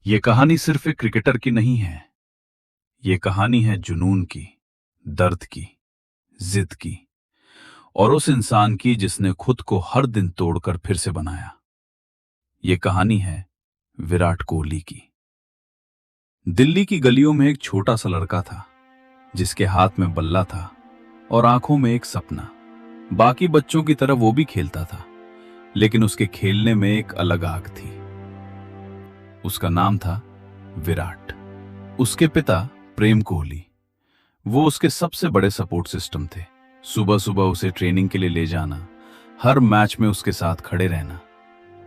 ये कहानी सिर्फ एक क्रिकेटर की नहीं है। ये कहानी है जुनून की, दर्द की, जिद की और उस इंसान की जिसने खुद को हर दिन तोड़कर फिर से बनाया। ये कहानी है विराट कोहली की। दिल्ली की गलियों में एक छोटा सा लड़का था जिसके हाथ में बल्ला था और आंखों में एक सपना। बाकी बच्चों की तरह वो भी खेलता था, लेकिन उसके खेलने में एक अलग आग थी। उसका नाम था विराट। उसके पिता प्रेम कोहली, वो उसके सबसे बड़े सपोर्ट सिस्टम थे। सुबह सुबह उसे ट्रेनिंग के लिए ले जाना, हर मैच में उसके साथ खड़े रहना।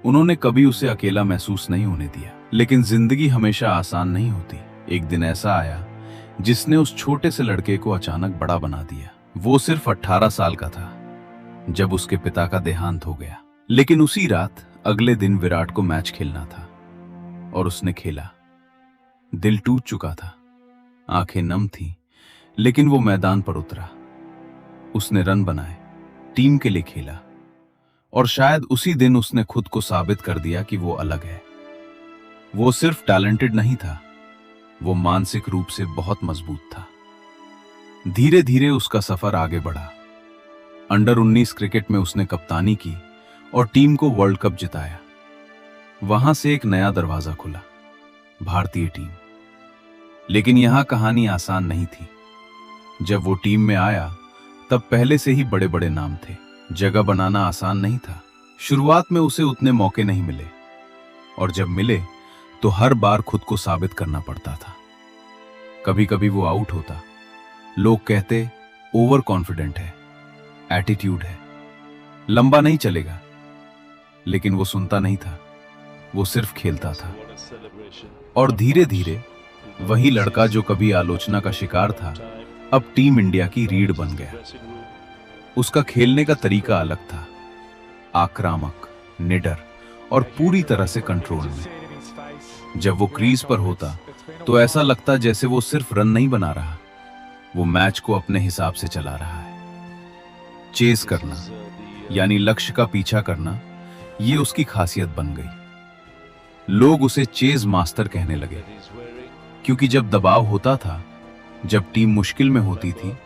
उन्होंने कभी उसे अकेला महसूस नहीं होने दिया। लेकिन जिंदगी हमेशा आसान नहीं होती। एक दिन ऐसा आया जिसने उस छोटे से लड़के को अचानक बड़ा बना दिया। वो सिर्फ 18 साल का था जब उसके पिता का देहांत हो गया। लेकिन उसी रात अगले दिन विराट को मैच खेलना था और उसने खेला। दिल टूट चुका था, आंखें नम थीं, लेकिन वो मैदान पर उतरा। उसने रन बनाए, टीम के लिए खेला और शायद उसी दिन उसने खुद को साबित कर दिया कि वो अलग है। वो सिर्फ टैलेंटेड नहीं था, वो मानसिक रूप से बहुत मजबूत था। धीरे धीरे उसका सफर आगे बढ़ा। अंडर 19 क्रिकेट में उसने कप्तानी की और टीम को वर्ल्ड कप जिताया। वहां से एक नया दरवाजा खुला, भारतीय टीम। लेकिन यहां कहानी आसान नहीं थी। जब वो टीम में आया तब पहले से ही बड़े बड़े नाम थे। जगह बनाना आसान नहीं था। शुरुआत में उसे उतने मौके नहीं मिले और जब मिले तो हर बार खुद को साबित करना पड़ता था। कभी कभी वो आउट होता, लोग कहते ओवर कॉन्फिडेंट है, एटीट्यूड है, लंबा नहीं चलेगा। लेकिन वो सुनता नहीं था, वो सिर्फ खेलता था। और धीरे धीरे वही लड़का जो कभी आलोचना का शिकार था, अब टीम इंडिया की रीढ़ बन गया। उसका खेलने का तरीका अलग था, आक्रामक, निडर और पूरी तरह से कंट्रोल में। जब वो क्रीज पर होता तो ऐसा लगता जैसे वो सिर्फ रन नहीं बना रहा, वो मैच को अपने हिसाब से चला रहा है। चेस करना यानी लक्ष्य का पीछा करना, ये उसकी खासियत बन गई। लोग उसे चेज मास्टर कहने लगे, क्योंकि जब दबाव होता था, जब टीम मुश्किल में होती थी,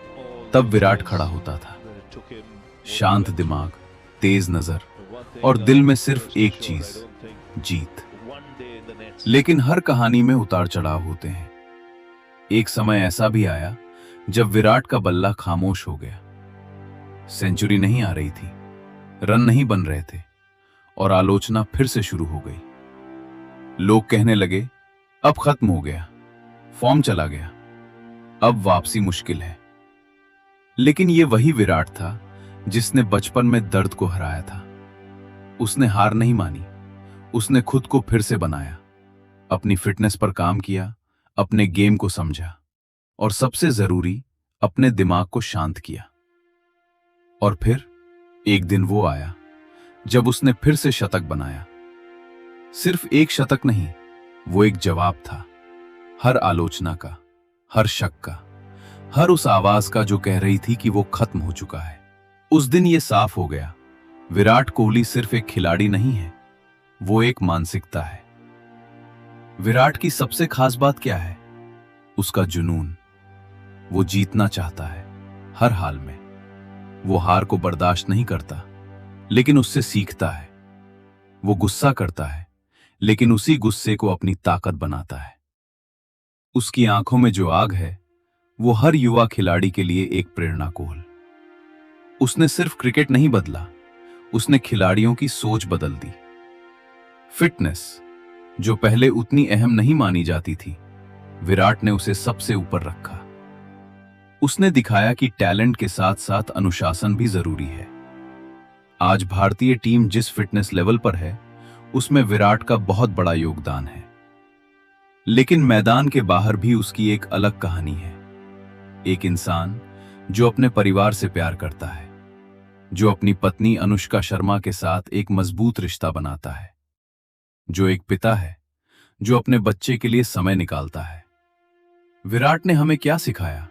तब विराट खड़ा होता था। शांत दिमाग, तेज नजर और दिल में सिर्फ एक चीज, जीत। लेकिन हर कहानी में उतार चढ़ाव होते हैं। एक समय ऐसा भी आया जब विराट का बल्ला खामोश हो गया। सेंचुरी नहीं आ रही थी, रन नहीं बन रहे थे और आलोचना फिर से शुरू हो गई। लोग कहने लगे अब खत्म हो गया, फॉर्म चला गया, अब वापसी मुश्किल है। लेकिन ये वही विराट था जिसने बचपन में दर्द को हराया था। उसने हार नहीं मानी, उसने खुद को फिर से बनाया, अपनी फिटनेस पर काम किया, अपने गेम को समझा और सबसे जरूरी, अपने दिमाग को शांत किया। और फिर एक दिन वो आया जब उसने फिर से शतक बनाया। सिर्फ एक शतक नहीं, वो एक जवाब था हर आलोचना का, हर शक का, हर उस आवाज का जो कह रही थी कि वो खत्म हो चुका है। उस दिन ये साफ हो गया, विराट कोहली सिर्फ एक खिलाड़ी नहीं है, वो एक मानसिकता है। विराट की सबसे खास बात क्या है? उसका जुनून। वो जीतना चाहता है हर हाल में। वो हार को बर्दाश्त नहीं करता, लेकिन उससे सीखता है। वो गुस्सा करता है, लेकिन उसी गुस्से को अपनी ताकत बनाता है। उसकी आंखों में जो आग है, वो हर युवा खिलाड़ी के लिए एक प्रेरणा कोल। उसने सिर्फ क्रिकेट नहीं बदला, उसने खिलाड़ियों की सोच बदल दी। फिटनेस, जो पहले उतनी अहम नहीं मानी जाती थी, विराट ने उसे सबसे ऊपर रखा। उसने दिखाया कि टैलेंट के साथ साथ अनुशासन भी जरूरी है। आज भारतीय टीम जिस फिटनेस लेवल पर है, उसमें विराट का बहुत बड़ा योगदान है। लेकिन मैदान के बाहर भी उसकी एक अलग कहानी है। एक इंसान जो अपने परिवार से प्यार करता है, जो अपनी पत्नी अनुष्का शर्मा के साथ एक मजबूत रिश्ता बनाता है, जो एक पिता है जो अपने बच्चे के लिए समय निकालता है। विराट ने हमें क्या सिखाया?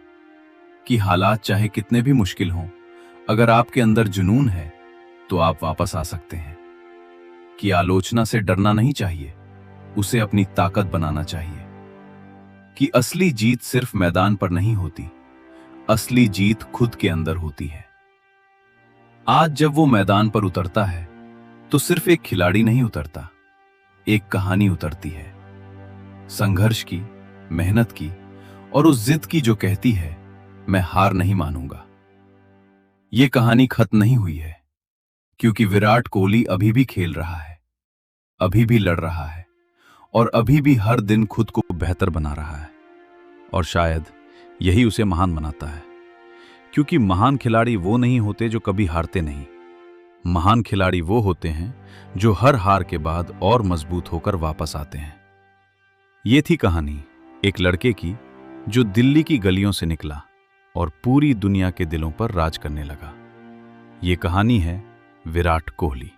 कि हालात चाहे कितने भी मुश्किल हों, अगर आपके अंदर जुनून है तो आप वापस आ सकते हैं। कि आलोचना से डरना नहीं चाहिए, उसे अपनी ताकत बनाना चाहिए कि असली जीत सिर्फ मैदान पर नहीं होती, असली जीत खुद के अंदर होती है। आज जब वो मैदान पर उतरता है तो सिर्फ एक खिलाड़ी नहीं उतरता, एक कहानी उतरती है, संघर्ष की, मेहनत की और उस जिद की जो कहती है मैं हार नहीं मानूंगा। ये कहानी खत्म नहीं हुई है, क्योंकि विराट कोहली अभी भी खेल रहा है, अभी भी लड़ रहा है और अभी भी हर दिन खुद को बेहतर बना रहा है। और शायद यही उसे महान बनाता है, क्योंकि महान खिलाड़ी वो नहीं होते जो कभी हारते नहीं। महान खिलाड़ी वो होते हैं जो हर हार के बाद और मजबूत होकर वापस आते हैं। ये थी कहानी एक लड़के की जो दिल्ली की गलियों से निकला और पूरी दुनिया के दिलों पर राज करने लगा। ये कहानी है विराट कोहली।